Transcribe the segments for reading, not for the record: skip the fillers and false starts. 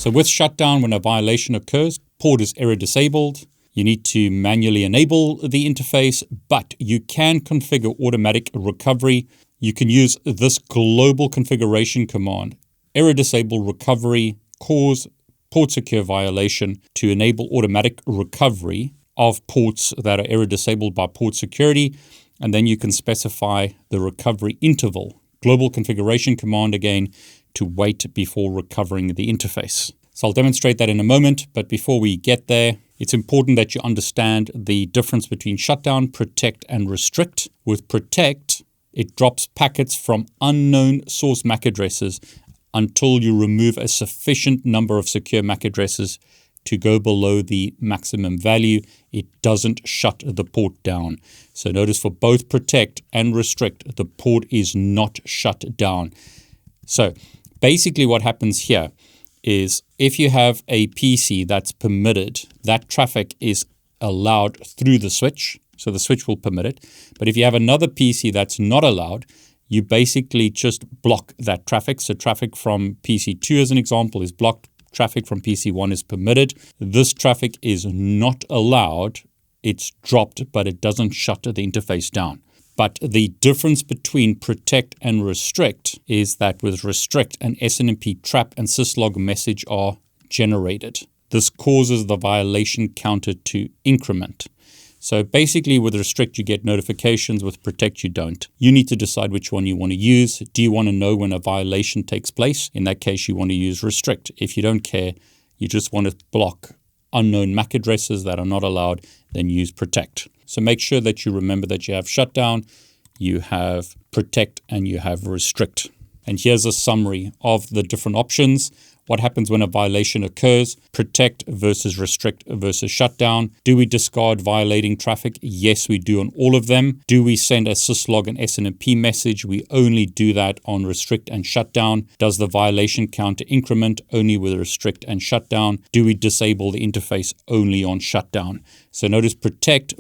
So with shutdown, when a violation occurs, port is error disabled. You need to manually enable the interface, but you can configure automatic recovery. You can use this global configuration command, error disable recovery, cause port secure violation, to enable automatic recovery of ports that are error disabled by port security. And then you can specify the recovery interval, global configuration command again, to wait before recovering the interface. So I'll demonstrate that in a moment, but before we get there, it's important that you understand the difference between shutdown, protect, and restrict. With protect, it drops packets from unknown source MAC addresses until you remove a sufficient number of secure MAC addresses to go below the maximum value. It doesn't shut the port down. So notice for both protect and restrict, the port is not shut down. So basically what happens here is if you have a PC that's permitted, that traffic is allowed through the switch. So the switch will permit it. But if you have another PC that's not allowed, you basically just block that traffic. So traffic from PC2, as an example, is blocked. Traffic from PC1 is permitted. This traffic is not allowed. It's dropped, but it doesn't shut the interface down. But the difference between protect and restrict is that with restrict, an SNMP trap and syslog message are generated. This causes the violation counter to increment. So basically with restrict, you get notifications. With protect, you don't. You need to decide which one you want to use. Do you want to know when a violation takes place? In that case, you want to use restrict. If you don't care, you just want to block unknown MAC addresses that are not allowed, then use protect. So make sure that you remember that you have shutdown, you have protect, and you have restrict. And here's a summary of the different options. What happens when a violation occurs? Protect versus restrict versus shutdown. Do we discard violating traffic? Yes, we do on all of them. Do we send a syslog and SNMP message? We only do that on restrict and shutdown. Does the violation counter increment? Only with restrict and shutdown. Do we disable the interface? Only on shutdown. So notice protect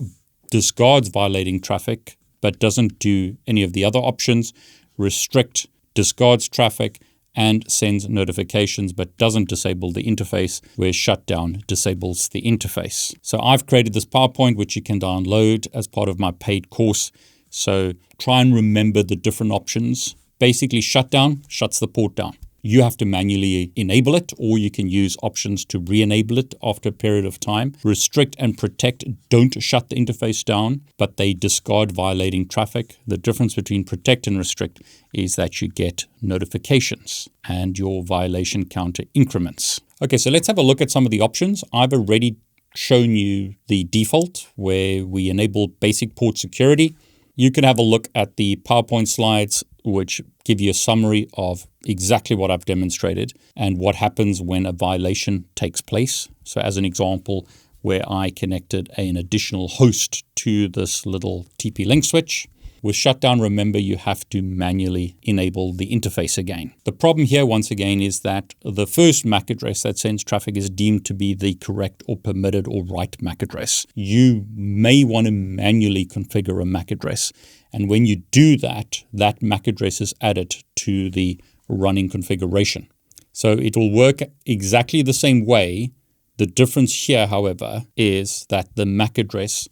discards violating traffic, but doesn't do any of the other options. Restrict discards traffic and sends notifications, but doesn't disable the interface, where shutdown disables the interface. So I've created this PowerPoint, which you can download as part of my paid course. So try and remember the different options. Basically, shutdown shuts the port down. You have to manually enable it, or you can use options to re-enable it after a period of time. Restrict and protect don't shut the interface down, but they discard violating traffic. The difference between protect and restrict is that you get notifications and your violation counter increments. Okay, so let's have a look at some of the options. I've already shown you the default where we enable basic port security. You can have a look at the PowerPoint slides, which give you a summary of exactly what I've demonstrated and what happens when a violation takes place. So as an example, where I connected an additional host to this little TP-Link switch. With shutdown, remember, you have to manually enable the interface again. The problem here, once again, is that the first MAC address that sends traffic is deemed to be the correct or permitted or right MAC address. You may want to manually configure a MAC address. And when you do that, that MAC address is added to the running configuration. So it will work exactly the same way. The difference here, however, is that the MAC address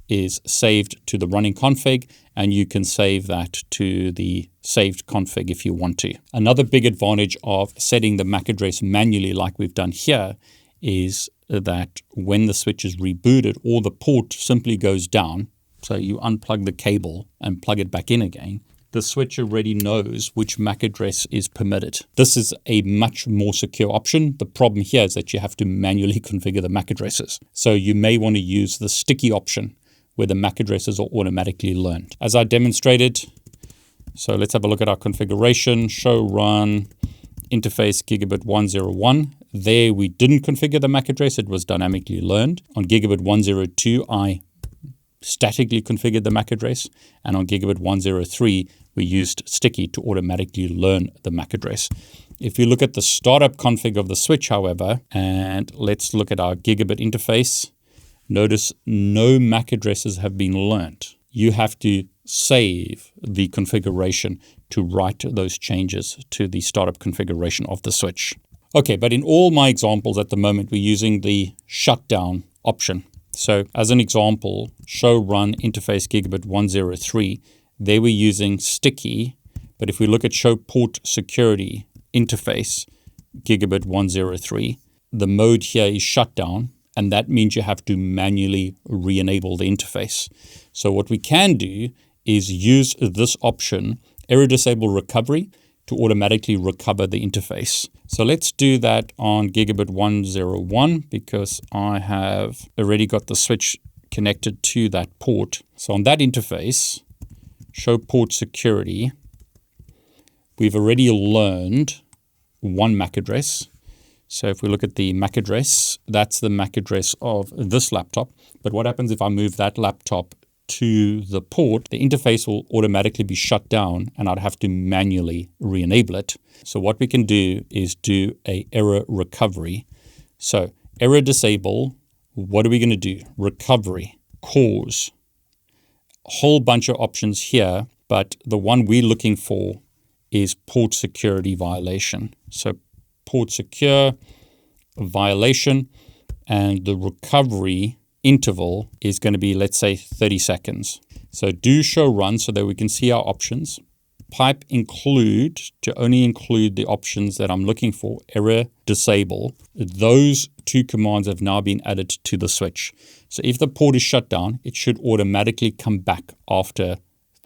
is saved to the running config, and you can save that to the saved config if you want to. Another big advantage of setting the MAC address manually like we've done here is that when the switch is rebooted or the port simply goes down, so you unplug the cable and plug it back in again, the switch already knows which MAC address is permitted. This is a much more secure option. The problem here is that you have to manually configure the MAC addresses. So you may want to use the sticky option where the MAC addresses are automatically learned. As I demonstrated, so let's have a look at our configuration, show run, interface gigabit 101. There we didn't configure the MAC address, it was dynamically learned. On gigabit 102, I statically configured the MAC address, and on gigabit 103, we used sticky to automatically learn the MAC address. If you look at the startup config of the switch, however, and let's look at our gigabit interface, notice no MAC addresses have been learned. You have to save the configuration to write those changes to the startup configuration of the switch. Okay, but in all my examples at the moment, we're using the shutdown option. So as an example, show run interface gigabit 103, there we're using sticky, but if we look at show port security interface gigabit 103, the mode here is shutdown, and that means you have to manually re-enable the interface. So what we can do is use this option, error disable recovery, to automatically recover the interface. So let's do that on gigabit 101 because I have already got the switch connected to that port. So on that interface, show port security, we've already learned one MAC address. So if we look at the MAC address, that's the MAC address of this laptop. But what happens if I move that laptop to the port? The interface will automatically be shut down and I'd have to manually re-enable it. So what we can do is do a error recovery. So error disable, what are we going to do? Recovery, cause, a whole bunch of options here, but the one we're looking for is port security violation. So port secure violation, and the recovery interval is going to be, let's say, 30 seconds. So do show run so that we can see our options. Pipe include to only include the options that I'm looking for. Error disable. Those two commands have now been added to the switch. So if the port is shut down, it should automatically come back after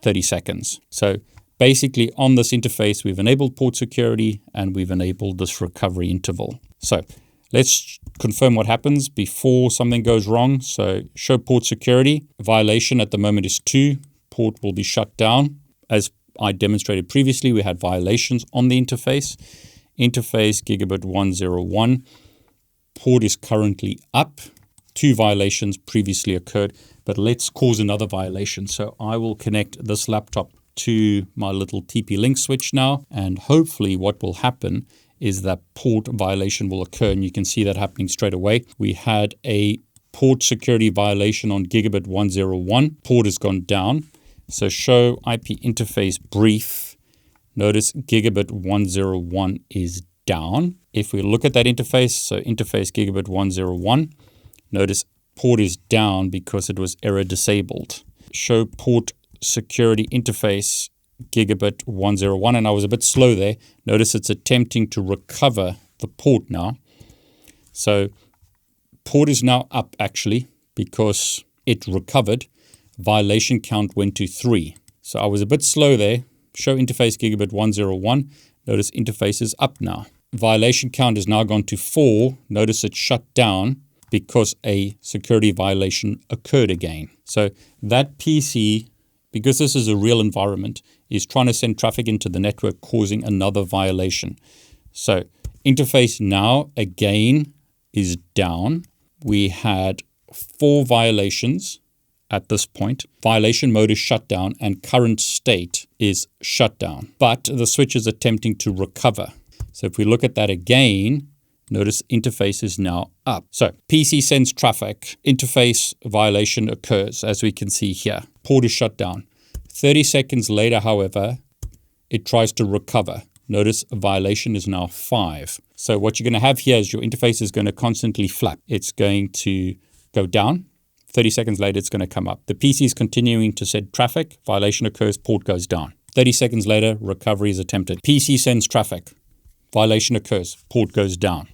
30 seconds. So basically on this interface, we've enabled port security and we've enabled this recovery interval. So let's confirm what happens before something goes wrong. So show port security. Violation at the moment is 2. Port will be shut down. As I demonstrated previously, we had violations on the interface. Interface gigabit 101. Port is currently up. 2 violations previously occurred, but let's cause another violation. So I will connect this laptop to my little TP-Link switch now, and hopefully what will happen is that port violation will occur, and you can see that happening straight away. We had a port security violation on gigabit 101. Port has gone down. So show IP interface brief. Notice gigabit 101 is down. If we look at that interface, so interface gigabit 101, notice port is down because it was error disabled. Show port security interface gigabit 101, and I was a bit slow there. Notice it's attempting to recover the port now. So port is now up actually because it recovered. Violation count went to 3. So I was a bit slow there. Show interface gigabit 101. Notice interface is up now. Violation count has now gone to 4. Notice it shut down because a security violation occurred again. So that PC, because this is a real environment, is trying to send traffic into the network, causing another violation. So interface now again is down. We had 4 violations at this point. Violation mode is shut down and current state is shut down. But the switch is attempting to recover. So if we look at that again, notice interface is now up. So PC sends traffic, interface violation occurs, as we can see here. Port is shut down. 30 seconds later, however, it tries to recover. Notice a violation is now 5. So what you're going to have here is your interface is going to constantly flap. It's going to go down. 30 seconds later, it's going to come up. The PC is continuing to send traffic. Violation occurs, port goes down. 30 seconds later, recovery is attempted. PC sends traffic. Violation occurs, port goes down.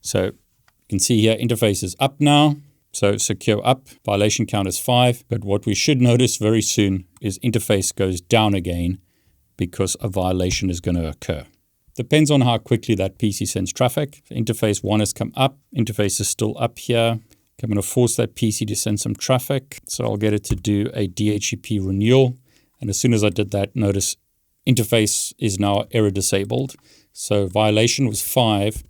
So you can see here, interface is up now. So secure up, violation count is 5. But what we should notice very soon is interface goes down again because a violation is going to occur. Depends on how quickly that PC sends traffic. Interface 1 has come up. Interface is still up here. I'm going to force that PC to send some traffic. So I'll get it to do a DHCP renewal. And as soon as I did that, notice interface is now error disabled. So violation was 5.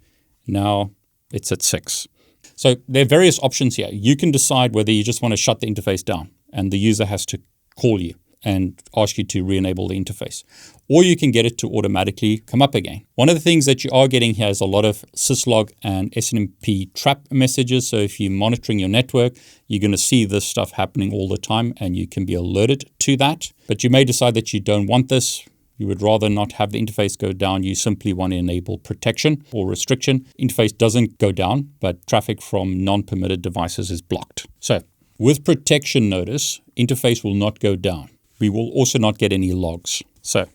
Now it's at 6. So there are various options here. You can decide whether you just want to shut the interface down and the user has to call you and ask you to re-enable the interface. Or you can get it to automatically come up again. One of the things that you are getting here is a lot of syslog and SNMP trap messages. So if you're monitoring your network, you're going to see this stuff happening all the time and you can be alerted to that. But you may decide that you don't want this. You would rather not have the interface go down. You simply want to enable protection or restriction. Interface doesn't go down, but traffic from non-permitted devices is blocked. So with protection, notice interface will not go down. We will also not get any logs. So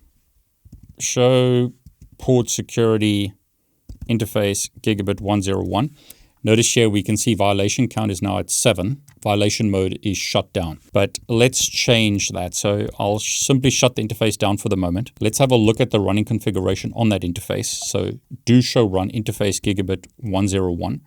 show port security interface gigabit 101. Notice here we can see violation count is now at 7. Violation mode is shut down. But let's change that. So I'll simply shut the interface down for the moment. Let's have a look at the running configuration on that interface. So do show run interface gigabit 101.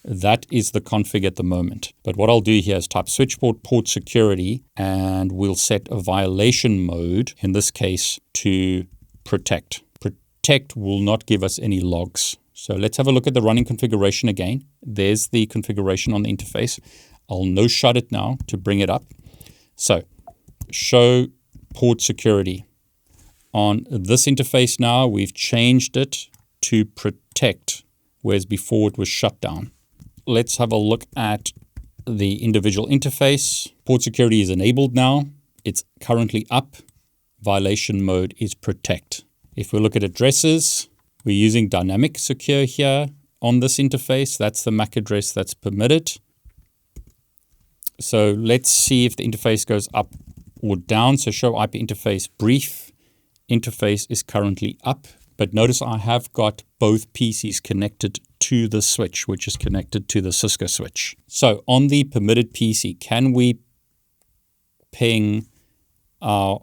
That is the config at the moment. But what I'll do here is type switchport port security, and we'll set a violation mode, in this case to protect. Protect will not give us any logs. So let's have a look at the running configuration again. There's the configuration on the interface. I'll no shut it now to bring it up. So show port security. On this interface now, we've changed it to protect, whereas before it was shut down. Let's have a look at the individual interface. Port security is enabled now. It's currently up. Violation mode is protect. If we look at addresses, we're using dynamic secure here on this interface. That's the MAC address that's permitted. So let's see if the interface goes up or down. So show IP interface brief. Interface is currently up. But notice I have got both PCs connected to the switch, which is connected to the Cisco switch. So on the permitted PC, can we ping our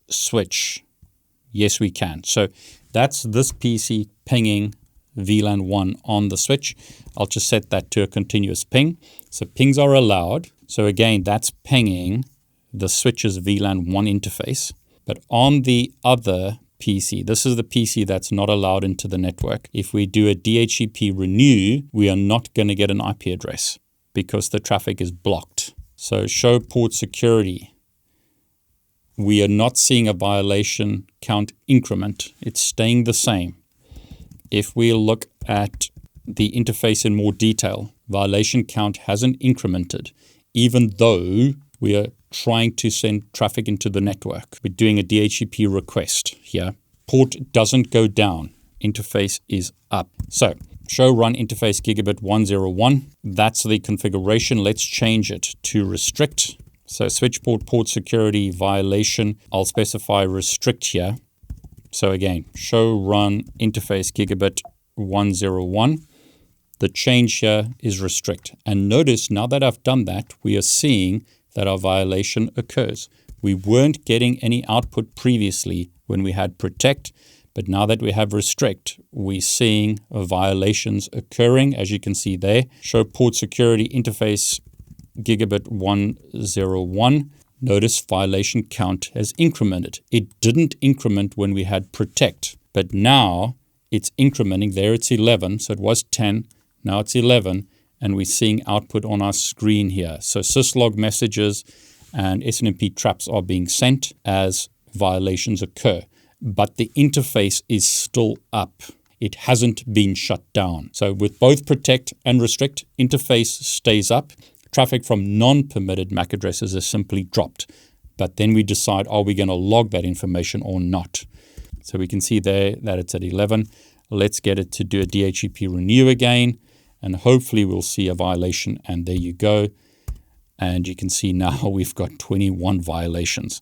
switch? Yes, we can. So that's this PC pinging VLAN 1 on the switch. I'll just set that to a continuous ping. So pings are allowed. So again, that's pinging the switch's VLAN 1 interface. But on the other PC, this is the PC that's not allowed into the network. If we do a DHCP renew, we are not going to get an IP address because the traffic is blocked. So show port security. We are not seeing a violation count increment. It's staying the same. If we look at the interface in more detail, violation count hasn't incremented, even though we are trying to send traffic into the network. We're doing a DHCP request here. Port doesn't go down. Interface is up. So show run interface gigabit 101. That's the configuration. Let's change it to restrict. So switch port security violation. I'll specify restrict here. So again, show run interface gigabit 101. The change here is restrict. And notice now that I've done that, we are seeing that our violation occurs. We weren't getting any output previously when we had protect, but now that we have restrict, we're seeing violations occurring, as you can see there. Show port security interface gigabit 101. Notice violation count has incremented. It didn't increment when we had protect, but now it's incrementing. There it's 11, so it was 10, now it's 11, and we're seeing output on our screen here. So syslog messages and SNMP traps are being sent as violations occur, but the interface is still up. It hasn't been shut down. So with both protect and restrict, interface stays up. Traffic from non-permitted MAC addresses is simply dropped. But then we decide, are we going to log that information or not? So we can see there that it's at 11. Let's get it to do a DHCP renew again. And hopefully we'll see a violation. And there you go. And you can see now we've got 21 violations.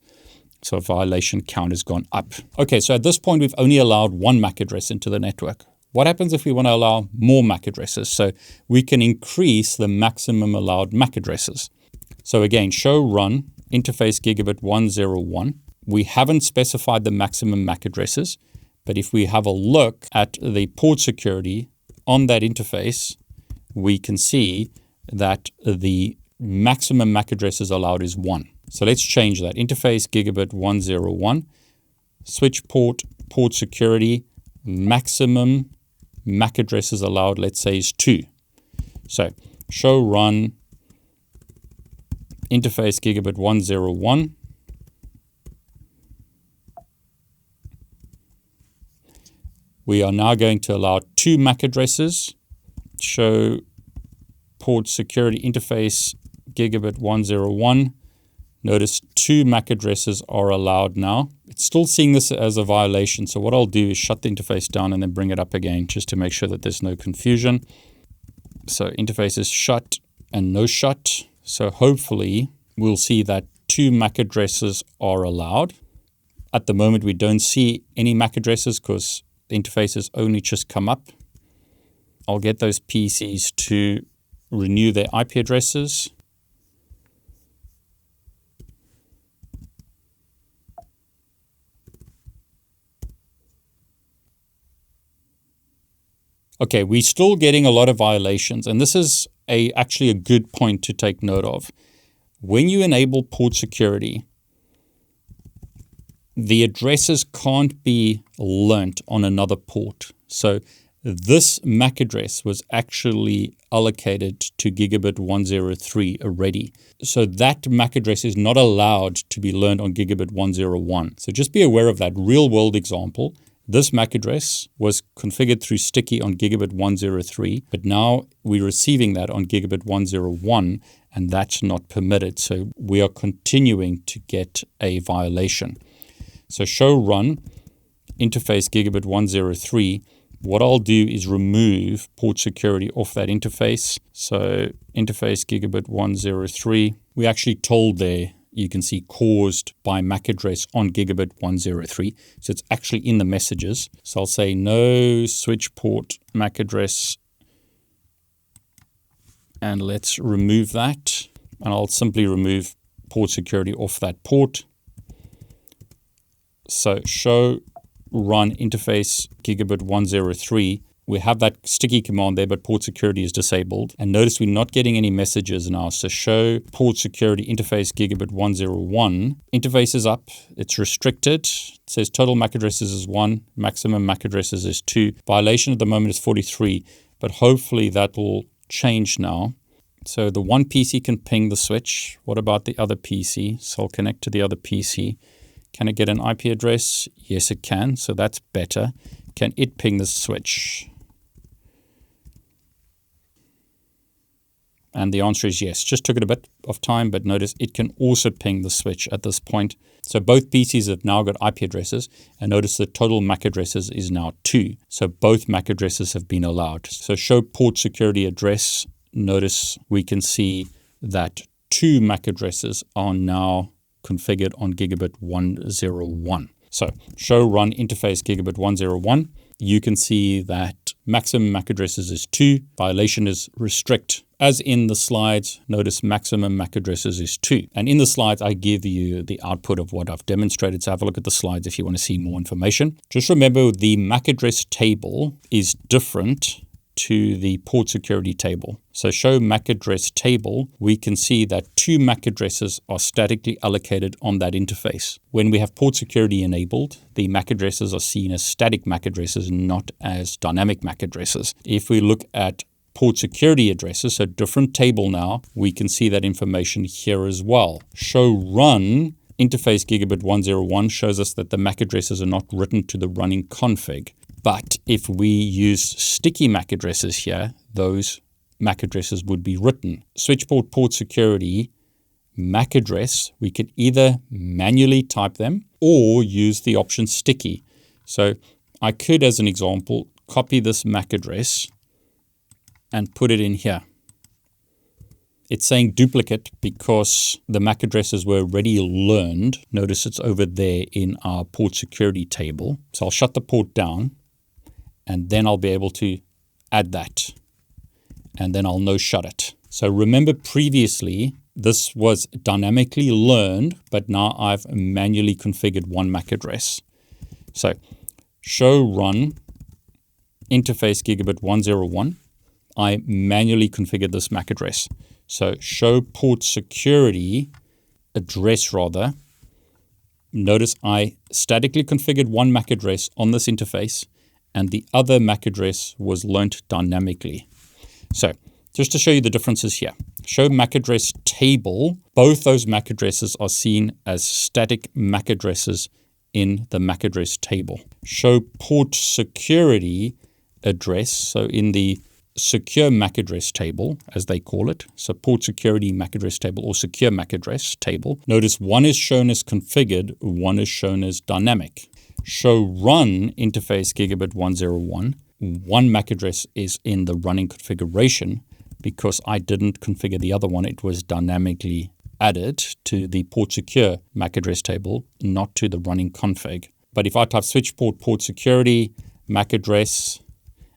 So violation count has gone up. Okay, so at this point, we've only allowed one MAC address into the network. What happens if we want to allow more MAC addresses? So we can increase the maximum allowed MAC addresses. So again, show run interface gigabit 101. We haven't specified the maximum MAC addresses, but if we have a look at the port security on that interface, we can see that the maximum MAC addresses allowed is 1. So let's change that. Interface gigabit 101, switch port security, maximum MAC addresses allowed, let's say, is 2. So show run interface gigabit 101. We are now going to allow 2 MAC addresses. Show port security interface gigabit 101. Notice 2 MAC addresses are allowed now. It's still seeing this as a violation. So what I'll do is shut the interface down and then bring it up again just to make sure that there's no confusion. So interface is shut and no shut. So hopefully we'll see that 2 MAC addresses are allowed. At the moment, we don't see any MAC addresses because the interface has only just come up. I'll get those PCs to renew their IP addresses. Okay, we're still getting a lot of violations, and this is actually a good point to take note of. When you enable port security, the addresses can't be learnt on another port. So this MAC address was actually allocated to gigabit 103 already. So that MAC address is not allowed to be learned on gigabit 101. So just be aware of that real world example. This MAC address was configured through sticky on gigabit 103, but now we're receiving that on gigabit 101, and that's not permitted. So we are continuing to get a violation. So show run interface gigabit 103. What I'll do is remove port security off that interface. So interface gigabit 103. We actually told there, you can see caused by MAC address on gigabit 103. So it's actually in the messages. So I'll say no switch port MAC address. And let's remove that. And I'll simply remove port security off that port. So show run interface gigabit 103. We have that sticky command there, but port security is disabled. And notice we're not getting any messages now. So show port security interface gigabit 101. Interface is up. It's restricted. It says total MAC addresses is 1. Maximum MAC addresses is 2. Violation at the moment is 43. But hopefully that will change now. So the one PC can ping the switch. What about the other PC? So I'll connect to the other PC. Can it get an IP address? Yes, it can. So that's better. Can it ping the switch? And the answer is yes. Just took it a bit of time, but notice it can also ping the switch at this point. So both PCs have now got IP addresses, and notice the total MAC addresses is now 2. So both MAC addresses have been allowed. So show port security address. Notice we can see that 2 MAC addresses are now configured on gigabit 101. So show run interface gigabit 101. You can see that maximum MAC addresses is 2. Violation is restrict. As in the slides, notice maximum MAC addresses is 2. And in the slides, I give you the output of what I've demonstrated. So have a look at the slides if you want to see more information. Just remember the MAC address table is different to the port security table. So show MAC address table, we can see that 2 MAC addresses are statically allocated on that interface. When we have port security enabled, the MAC addresses are seen as static MAC addresses, not as dynamic MAC addresses. If we look at port security addresses, so different table now, we can see that information here as well. Show run interface gigabit 101 shows us that the MAC addresses are not written to the running config. But if we use sticky MAC addresses here, those MAC addresses would be written. Switchport port security MAC address, we can either manually type them or use the option sticky. So I could, as an example, copy this MAC address and put it in here. It's saying duplicate because the MAC addresses were already learned. Notice it's over there in our port security table. So I'll shut the port down. And then I'll be able to add that. And then I'll no shut it. So remember previously, this was dynamically learned, but now I've manually configured one MAC address. So show run interface gigabit 101. I manually configured this MAC address. So show port security address rather. Notice I statically configured one MAC address on this interface, and the other MAC address was learnt dynamically. So just to show you the differences here, show MAC address table. Both those MAC addresses are seen as static MAC addresses in the MAC address table. Show port security address. So in the secure MAC address table, as they call it. So port security MAC address table or secure MAC address table. Notice one is shown as configured, one is shown as dynamic. Show run interface gigabit 101. One MAC address is in the running configuration because I didn't configure the other one. It was dynamically added to the port secure MAC address table, not to the running config. But if I type switch port security, MAC address,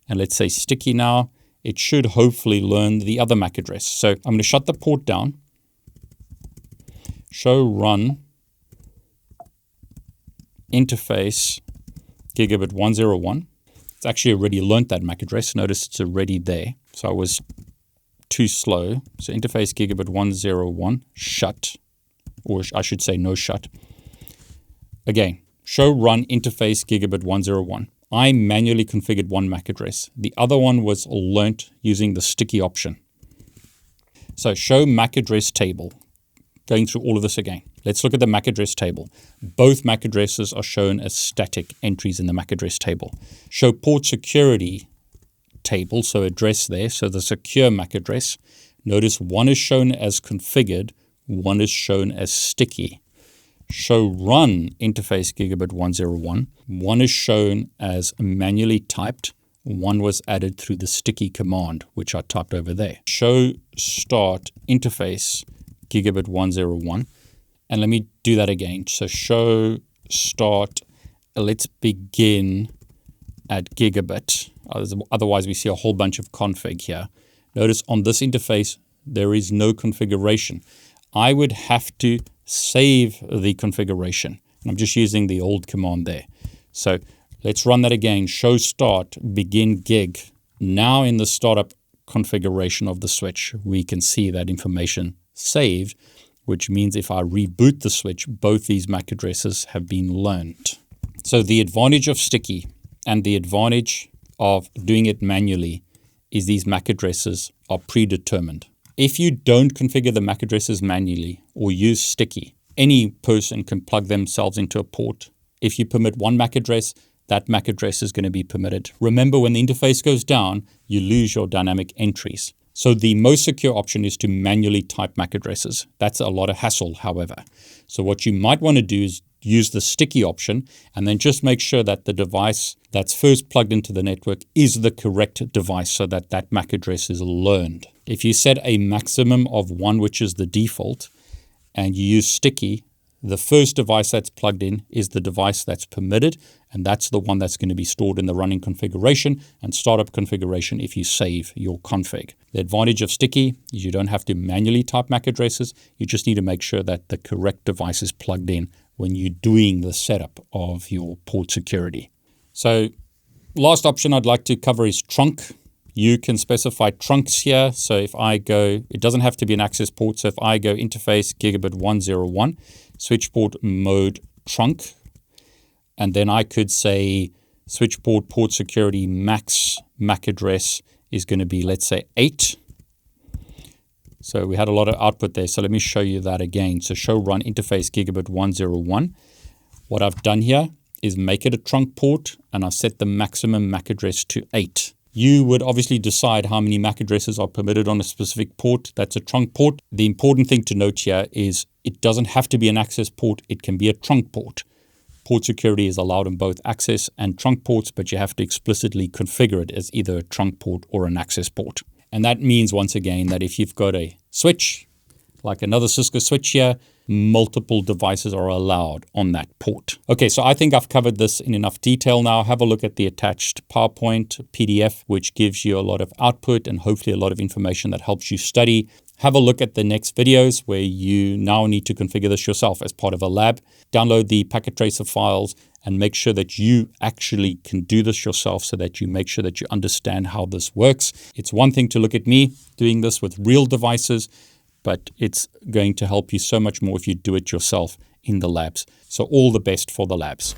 and let's say sticky now, it should hopefully learn the other MAC address. So I'm going to shut the port down, show run interface gigabit 101. It's actually already learned that MAC address. Notice it's already there. So I was too slow. So interface gigabit 101 shut, or I should say no shut. Again, show run interface gigabit 101. I manually configured one MAC address. The other one was learnt using the sticky option. So show MAC address table. Going through all of this again. Let's look at the MAC address table. Both MAC addresses are shown as static entries in the MAC address table. Show port security table, so address there, so the secure MAC address. Notice one is shown as configured, one is shown as sticky. Show run interface gigabit 101. One is shown as manually typed, one was added through the sticky command, which I typed over there. Show start interface gigabit 101. And let me do that again. So show start, let's begin at gigabit. Otherwise we see a whole bunch of config here. Notice on this interface, there is no configuration. I would have to save the configuration. And I'm just using the old command there. So let's run that again. Show start, begin gig. Now in the startup configuration of the switch, we can see that information saved, which means if I reboot the switch, both these MAC addresses have been learned. So the advantage of sticky and the advantage of doing it manually is these MAC addresses are predetermined. If you don't configure the MAC addresses manually or use sticky, any person can plug themselves into a port. If you permit one MAC address, that MAC address is going to be permitted. Remember, when the interface goes down, you lose your dynamic entries. So the most secure option is to manually type MAC addresses. That's a lot of hassle, however. So what you might want to do is use the sticky option and then just make sure that the device that's first plugged into the network is the correct device so that that MAC address is learned. If you set a maximum of 1, which is the default, and you use sticky, the first device that's plugged in is the device that's permitted, and that's the one that's going to be stored in the running configuration and startup configuration if you save your config. The advantage of sticky is you don't have to manually type MAC addresses. You just need to make sure that the correct device is plugged in when you're doing the setup of your port security. So last option I'd like to cover is trunk. You can specify trunks here. So if I go, it doesn't have to be an access port. So if I go interface gigabit 101, switch port mode trunk, and then I could say switch port port security max MAC address is going to be, let's say, 8. So we had a lot of output there. So let me show you that again. So show run interface gigabit 101. What I've done here is make it a trunk port, and I've set the maximum MAC address to 8. You would obviously decide how many MAC addresses are permitted on a specific port. That's a trunk port. The important thing to note here is it doesn't have to be an access port. It can be a trunk port. Port security is allowed on both access and trunk ports, but you have to explicitly configure it as either a trunk port or an access port. And that means, once again, that if you've got a switch, like another Cisco switch here, multiple devices are allowed on that port. Okay, so I think I've covered this in enough detail now. Have a look at the attached PowerPoint PDF, which gives you a lot of output and hopefully a lot of information that helps you study. Have a look at the next videos where you now need to configure this yourself as part of a lab. Download the packet tracer files and make sure that you actually can do this yourself so that you make sure that you understand how this works. It's one thing to look at me doing this with real devices, but it's going to help you so much more if you do it yourself in the labs. So all the best for the labs.